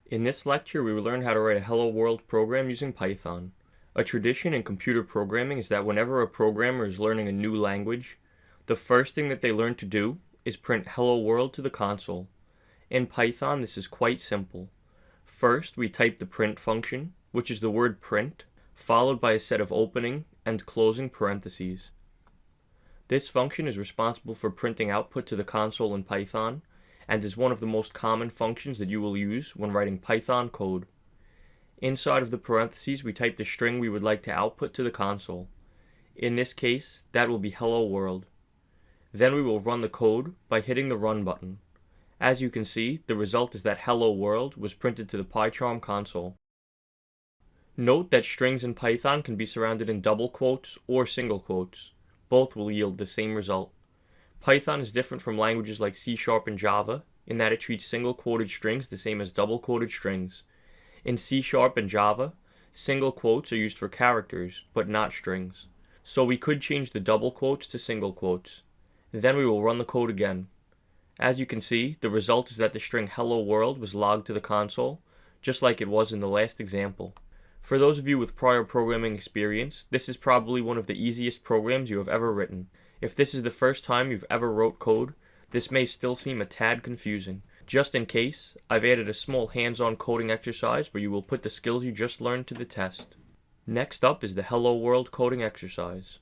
In this lecture, we will learn how to write a Hello World program using Python. A tradition in computer programming is that whenever a programmer is learning a new language, the first thing that they learn to do is print Hello World to the console. In Python, this is quite simple. First, we type the print function, which is the word print, followed by a set of opening and closing parentheses. This function is responsible for printing output to the console in Python, and is one of the most common functions that you will use when writing Python code. Inside of the parentheses, we type the string we would like to output to the console. In this case, that will be Hello World. Then we will run the code by hitting the Run button. As you can see, the result is that Hello World was printed to the PyCharm console. Note that strings in Python can be surrounded in double quotes or single quotes. Both will yield the same result. Python is different from languages like C# and Java in that it treats single quoted strings the same as double quoted strings. In C# and Java, single quotes are used for characters, but not strings. So we could change the double quotes to single quotes. Then we will run the code again. As you can see, the result is that the string Hello World was logged to the console, just like it was in the last example. For those of you with prior programming experience, this is probably one of the easiest programs you have ever written. If this is the first time you've ever wrote code, this may still seem a tad confusing. Just in case, I've added a small hands-on coding exercise where you will put the skills you just learned to the test. Next up is the Hello World coding exercise.